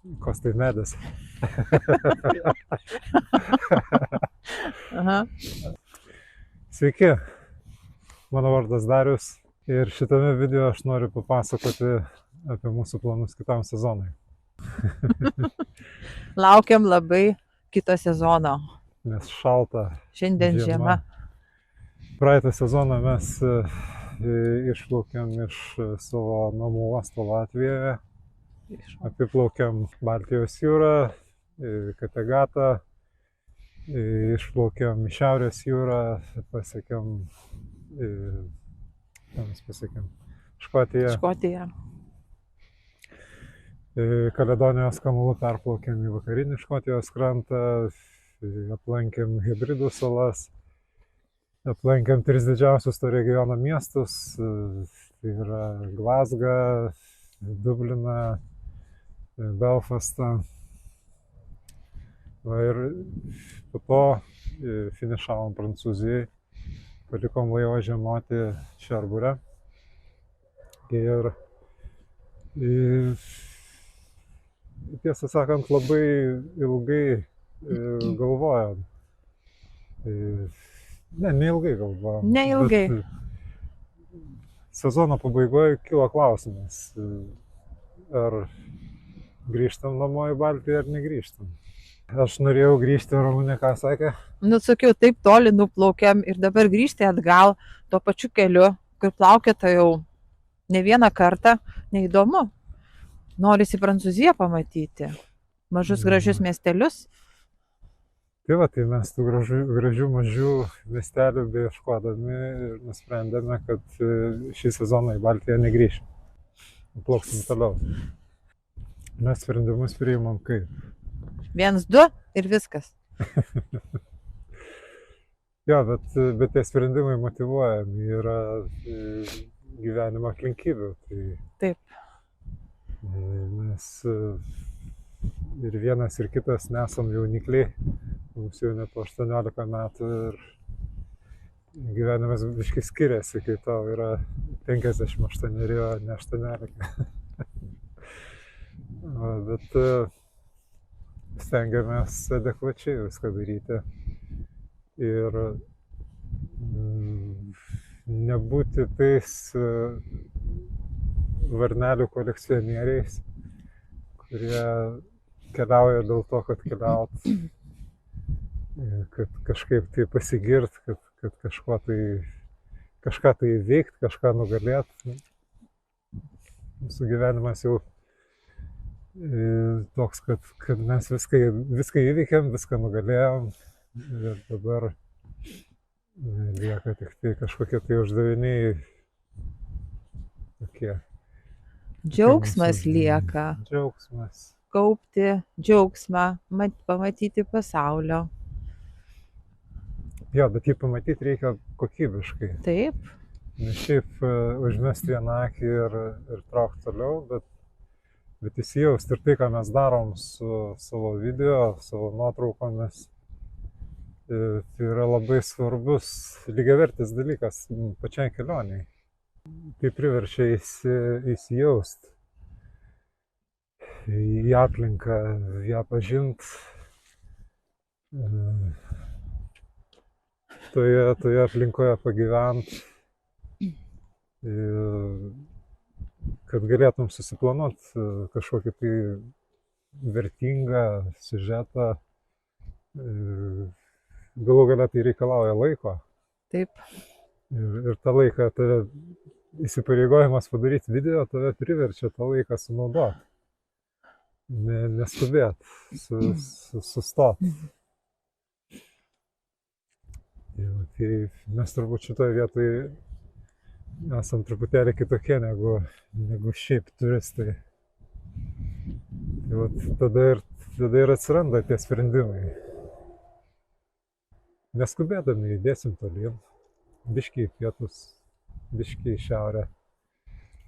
Kostai medis. Aha. Sveiki, mano vardas Darius ir šitame video aš noriu papasakoti apie mūsų planus kitam sezonui. Laukiam labai kito sezono. Nes šalta. Šiandien žiema. Praeitą sezoną mes išplaukėm iš savo namų uosto Latvijoje. Apiplaukėm Baltijos jūrą, Kategatą, išplaukėm į Šiaurės jūrą, pasiekėm Škotiją. Škotija. Kaledonijos kamuolų perplaukėm į vakarinį Škotijos krantą, aplankėm Hebridų salas, aplankėm 3 didžiausius to regiono miestus, tai yra Glazgą, Dubliną, Belfastą. Ir po to finišavom Prancūzijai, palikom laivą žiemoti Šerbure. Ir tiesą sakant, labai ilgai galvojom. Neilgai galvojom. Neilgai. Sezono pabaigoje kilo klausimas, ar grįžtam namo į Baltiją ar negrįžtam. Aš norėjau grįžti, Ramūnė ką sakė? Sakiau, taip toli nuplaukėm ir dabar grįžti atgal tuo pačiu keliu, kur plaukėte jau ne vieną kartą, neįdomu. Norisi Prancūziją pamatyti, mažus gražius miestelius. Tai va, tai mes tų gražių mažų miestelių beieškodami ir nusprendėme, kad šį sezoną į Baltiją negrįšim. Plauksim toliau. Mes sprendimus priimam kaip? 1, 2 ir viskas. Jo, bet tie sprendimai motyvuojami yra gyvenimo aplinkybių. Taip. Mes ir vienas ir kitas nesam jaunikliai, mums jau net po 18 metų ir gyvenimas biškai skiriasi, kai tau yra 58, o ne 18. Bet stengiamės adekvačiai viską daryti ir nebūti tais varnelių kolekcionieriais, kurie keliauja dėl to, kad keliaut, kad kažkaip tai pasigirt, kad kažką tai veikt, kažką nugalėt. Mūsų gyvenimas jau toks, kad mes viską įveikėm, viską nugalėjom ir dabar lieka tik tai kažkokie tai uždaviniai tokie. Džiaugsmas lieka. Džiaugsmas. Kaupti džiaugsmą, pamatyti pasaulio. Jo, bet jį pamatyti reikia kokybiškai. Taip. Ne šiaip užmesti vieną akį ir traukti toliau, bet įsijausti ir tai, ką mes darom su savo video, savo nuotraukomis, tai yra labai svarbus lygiavertis dalykas pačiai kelioniai. Tai priverčia įsijausti į aplinką, ją pažint, toje aplinkoje pagyvent, kad galėtum susiplanuoti kažkokį tai vertingą siužetą. Galų gale tai reikalauja laiko. Taip. Ir tą laiką, įsipareigojimas padaryti video, tave priverčia tą laiką sunaudoti. Neskubėt, sustot. Tai mes turbūt šitoje vietoje esam truputėlį kitokie negu šiaip turistai. Tai tada ir atsiranda tie sprendimai. Neskubėdami judėsim tolyn, biškį į pietus, biškį į šiaurę,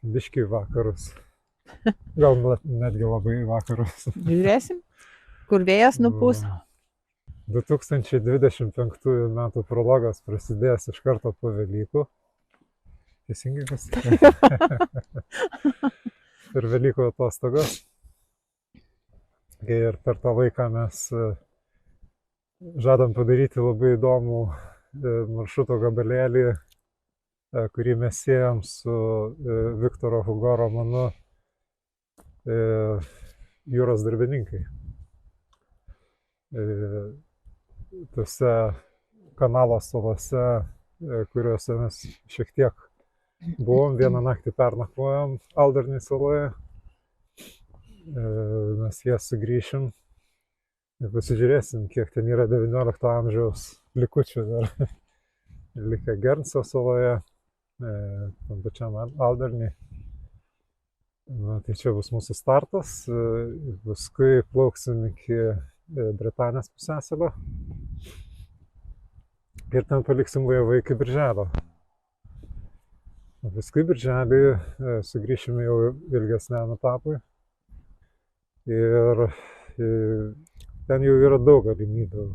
biškį į vakarus, gal netgi labai į vakarus. Žiūrėsim, kur vėjas nupūs. 2025 metų prologas prasidės iš karto po Velykų. Teisingai pasakiau. Per Velykų atostogas. Ir per tą laiką mes žadam padaryti labai įdomų maršruto gabalėlį, kurį mes siejam su Viktoro Hugo romanu Jūros darbininkai. Tuose kanalo salose, kuriuose mes šiek tiek buvom, vieną naktį pernakvojom Alderney saloje. Mes jas sugrįšim ir pasižiūrėsim, kiek ten yra 19 amžiaus likučių dar likę Guernsey saloje, tam pačiam Alderney. Tai čia bus mūsų startas, paskui plauksim iki Britanijos pusiasalio ir ten paliksim laivą iki birželio. Paskui birželį sugrįšime jau ilgesniam etapui ir ten jau yra daug galimybių.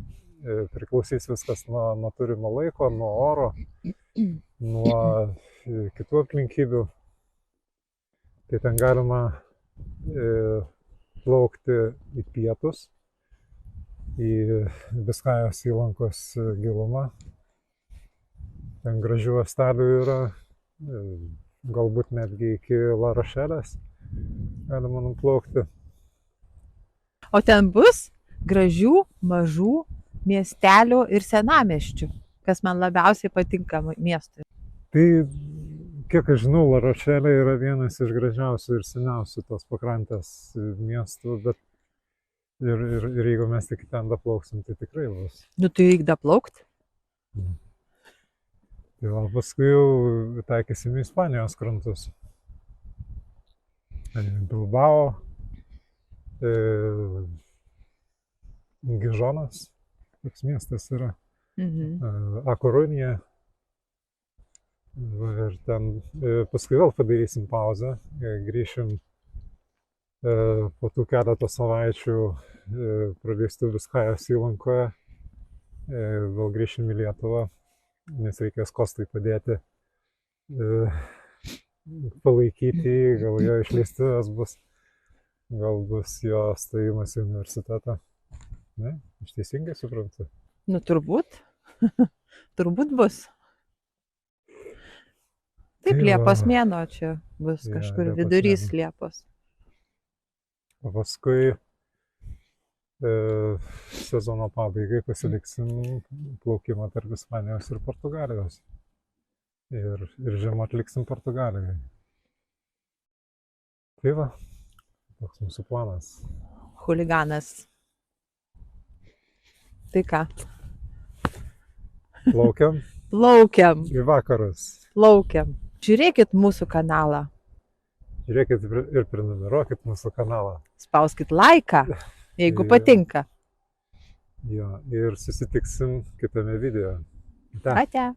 Priklausys viskas nuo turimo laiko, nuo oro, nuo kitų aplinkybių. Tai ten galima plaukti į pietus, į Biskajos įlankos gilumą. Ten gražių uostelių yra, galbūt netgi iki La Rošelės galima nuplaukti. O ten bus gražių, mažų miestelių ir senamiesčių, kas man labiausiai patinka miestui. Tai, kiek aš žinau, La Rošelė yra vienas iš gražiausių ir seniausių tos pakrantės miestų, bet ir jeigu mes tik ten daplauksim, tai tikrai bus. Nu, tai reikia daplaukti. Tai va, paskui jau taikysim į Ispanijos krantus. Bilbao, Gižonas, toks miestas yra, A Korunija. Ir ten paskui vėl padarysim pauzę, grįšim po tų keletą savaičių praleistų Biskajos įlankoje, vėl grįšim į Lietuvą, nes reikės Kostui padėti palaikyti, gal jo išleistuvės bus, gal bus jo stojimas į universitetą. Ne, aš teisingai suprantu? Nu, turbūt. Turbūt bus. Taip, Liepos mėnuo čia bus kažkur vidurys Liepos. O paskui sezono pabaigai pasiliksim plaukimą tarp Ispanijos ir Portugalijos. Ir žiemą atliksim Portugalijoje. Tai va, toks mūsų planas. Chuliganas. Tai ką? Plaukiam? Plaukiam. Į vakarus. Plaukiam. Žiūrėkit mūsų kanalą. Žiūrėkit ir prenumeruokit mūsų kanalą. Spauskit laiką, jeigu patinka. Jo, ir susitiksim kitame video. Ate.